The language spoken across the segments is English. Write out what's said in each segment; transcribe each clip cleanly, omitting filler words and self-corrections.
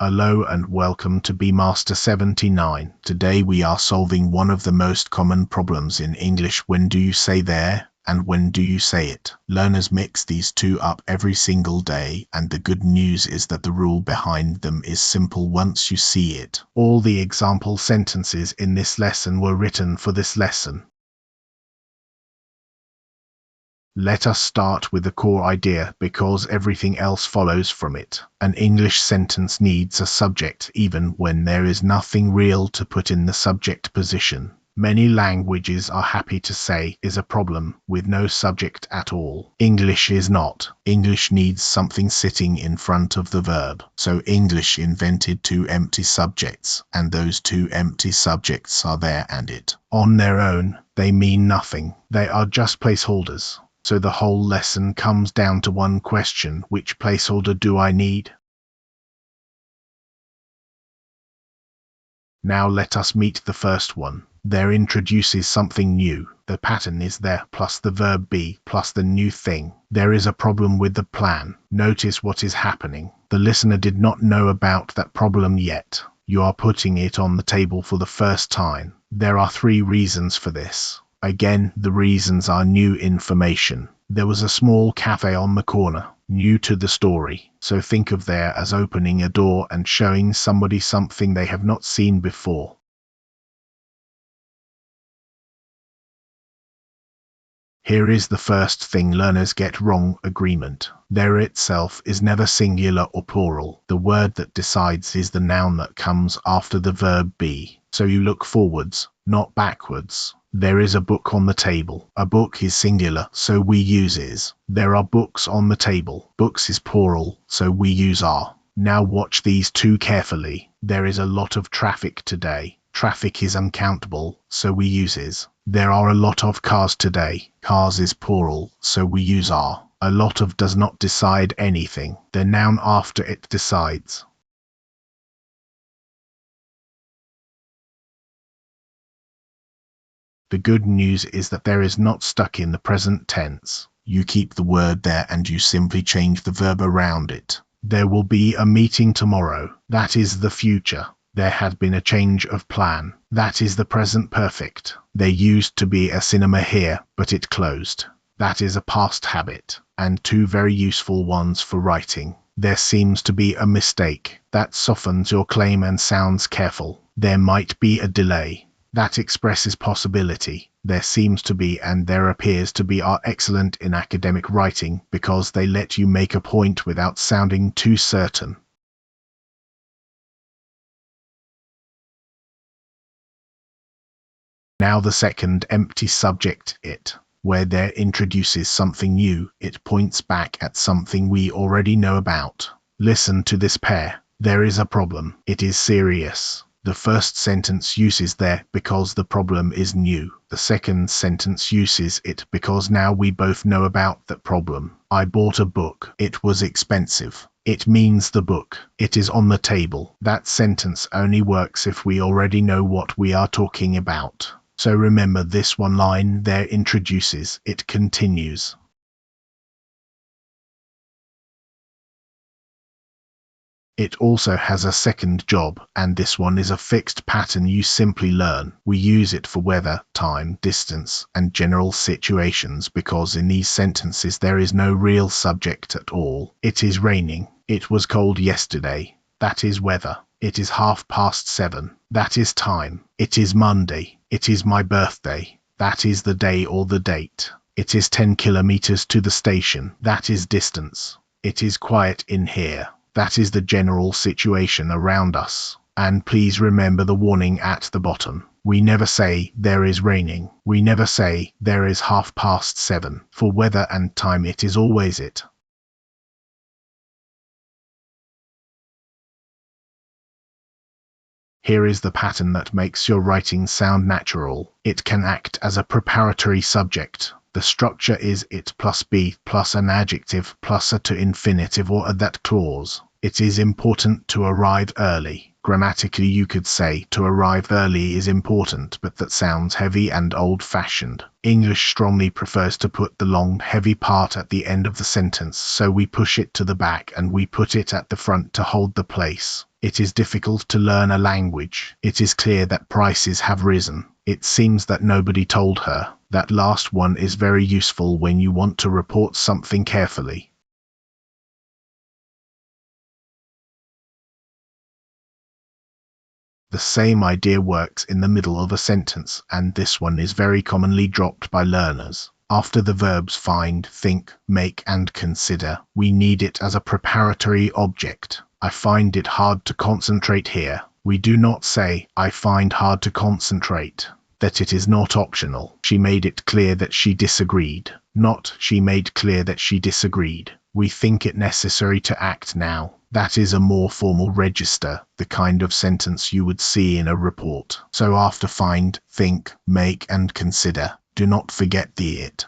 Hello and welcome to Beemaster 79. Today we are solving one of the most common problems in English. When do you say there and when do you say it? Learners mix these two up every single day, and the good news is that the rule behind them is simple once you see it. All the example sentences in this lesson were written for this lesson. Let us start with the core idea, because everything else follows from it. An English sentence needs a subject even when there is nothing real to put in the subject position. Many languages are happy to say is a problem with no subject at all. English is not. English needs something sitting in front of the verb. So English invented two empty subjects, and those two empty subjects are there and it. On their own, they mean nothing. They are just placeholders. So the whole lesson comes down to one question: which placeholder do I need? Now let us meet the first one. There introduces something new. The pattern is there plus the verb be plus the new thing. There is a problem with the plan. Notice what is happening. The listener did not know about that problem yet. You are putting it on the table for the first time. There are 3 reasons for this. Again, the reasons are new information. There was a small cafe on the corner, new to the story. So think of there as opening a door and showing somebody something they have not seen before. Here is the first thing learners get wrong: agreement. There itself is never singular or plural. The word that decides is the noun that comes after the verb be. So you look forwards, not backwards. There is a book on the table. A book is singular, so we use is. There are books on the table. Books is plural, so we use are. Now watch these two carefully. There is a lot of traffic today. Traffic is uncountable, so we use is. There are a lot of cars today. Cars is plural, so we use are. A lot of does not decide anything. The noun after it decides. The good news is that there is not stuck in the present tense. You keep the word there and you simply change the verb around it. There will be a meeting tomorrow. That is the future. There had been a change of plan. That is the present perfect. There used to be a cinema here, but it closed. That is a past habit, and 2 very useful ones for writing. There seems to be a mistake. That softens your claim and sounds careful. There might be a delay. That expresses possibility. There seems to be and there appears to be are excellent in academic writing, because they let you make a point without sounding too certain. Now the second empty subject, it. Where there introduces something new, it points back at something we already know about. Listen to this pair. There is a problem. It is serious. The first sentence uses there because the problem is new. The second sentence uses it because now we both know about that problem. I bought a book. It was expensive. It means the book. It is on the table. That sentence only works if we already know what we are talking about. So remember, this one line there introduces, it continues. It also has a second job, and this one is a fixed pattern you simply learn. We use it for weather, time, distance, and general situations because in these sentences there is no real subject at all. It is raining. It was cold yesterday. That is weather. It is 7:30. That is time. It is Monday. It is my birthday. That is the day or the date. It is 10 kilometers to the station. That is distance. It is quiet in here. That is the general situation around us. And please remember the warning at the bottom. We never say there is raining. We never say there is 7:30. For weather and time it is always it. Here is the pattern that makes your writing sound natural. It can act as a preparatory subject. The structure is it plus be plus an adjective plus a to infinitive or a that clause. It is important to arrive early. Grammatically you could say to arrive early is important, but that sounds heavy and old-fashioned. English strongly prefers to put the long, heavy part at the end of the sentence, so we push it to the back and we put it at the front to hold the place. It is difficult to learn a language. It is clear that prices have risen. It seems that nobody told her. That last one is very useful when you want to report something carefully. The same idea works in the middle of a sentence, and this one is very commonly dropped by learners. After the verbs find, think, make, and consider, we need it as a preparatory object. I find it hard to concentrate here. We do not say, I find hard to concentrate. That it is not optional. She made it clear that she disagreed. Not, she made clear that she disagreed. We think it necessary to act now. That is a more formal register, the kind of sentence you would see in a report. So after find, think, make, and consider, do not forget the it.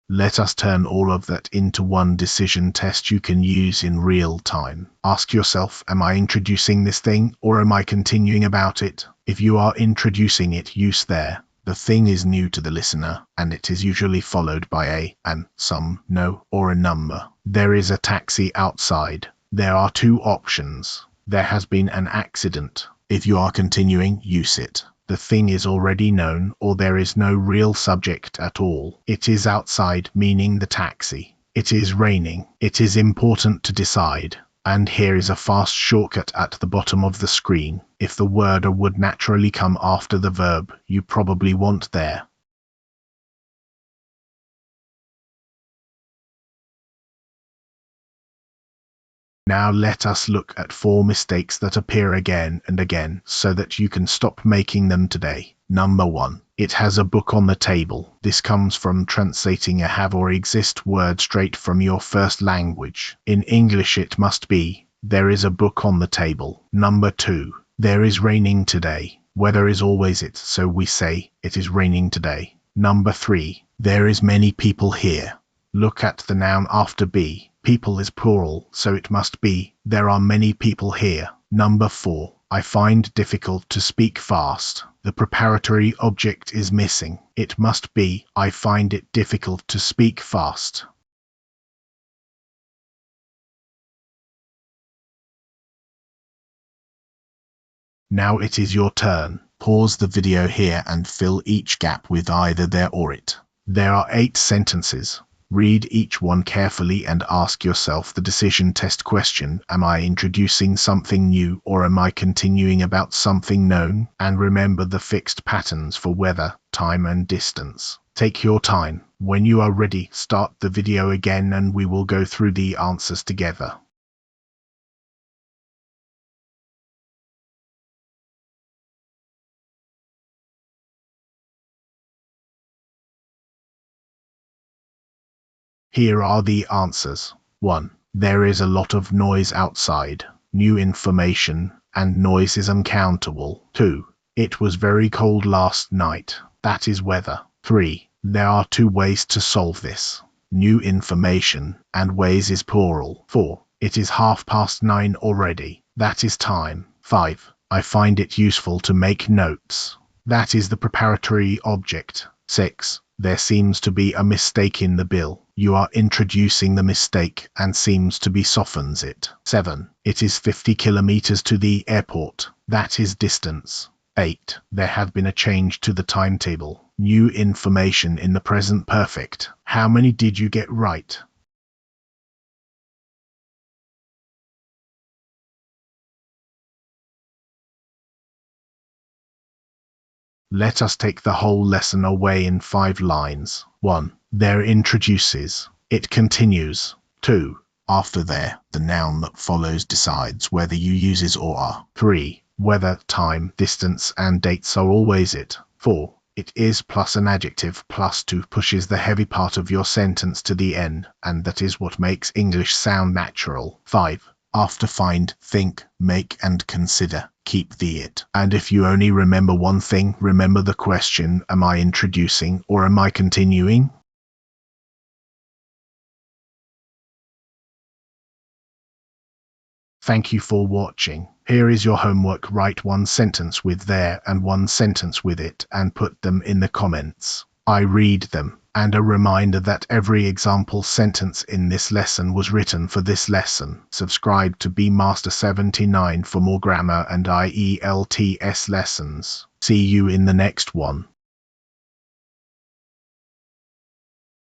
Let us turn all of that into one decision test you can use in real time. Ask yourself, am I introducing this thing, or am I continuing about it? If you are introducing it, use there. The thing is new to the listener, and it is usually followed by a, an, some, no, or a number. There is a taxi outside. There are two options. There has been an accident. If you are continuing, use it. The thing is already known, or there is no real subject at all. It is outside, meaning the taxi. It is raining. It is important to decide. And here is a fast shortcut at the bottom of the screen. If the word or would naturally come after the verb, you probably want there. Now let us look at 4 mistakes that appear again and again so that you can stop making them today. Number 1. It has a book on the table. This comes from translating a have or exist word straight from your first language. In English it must be, there is a book on the table. Number 2. There is raining today. Weather is always it, so we say, it is raining today. Number 3. There is many people here. Look at the noun after be. People is plural, so it must be, there are many people here. Number 4. I find difficult to speak fast. The preparatory object is missing. It must be, I find it difficult to speak fast. Now it is your turn. Pause the video here and fill each gap with either there or it. There are 8 sentences. Read each one carefully and ask yourself the decision test question, am I introducing something new or am I continuing about something known? And remember the fixed patterns for weather, time and distance. Take your time. When you are ready, start the video again and we will go through the answers together. Here are the answers. 1. There is a lot of noise outside. New information, and noise is uncountable. 2. It was very cold last night. That is weather. 3. There are 2 ways to solve this. New information, and ways is plural. 4. It is 9:30 already. That is time. 5. I find it useful to make notes. That is the preparatory object. 6. There seems to be a mistake in the bill. You are introducing the mistake and seems to be softens it. 7. It is 50 kilometers to the airport. That is distance. 8. There have been a change to the timetable. New information in the present perfect. How many did you get right? Let us take the whole lesson away in 5 lines. 1. There introduces. It continues. 2. After there, the noun that follows decides whether you use is or are. 3. Weather, time, distance, and dates are always it. 4. It is plus an adjective plus 2 pushes the heavy part of your sentence to the end, and that is what makes English sound natural. 5. After find, think, make, and consider, keep the it. And if you only remember one thing, remember the question, am I introducing or am I continuing? Thank you for watching. Here is your homework. Write 1 sentence with there and 1 sentence with it and put them in the comments. I read them. and a reminder that every example sentence in this lesson was written for this lesson. Subscribe to BMaster79 for more grammar and IELTS lessons. See you in the next one.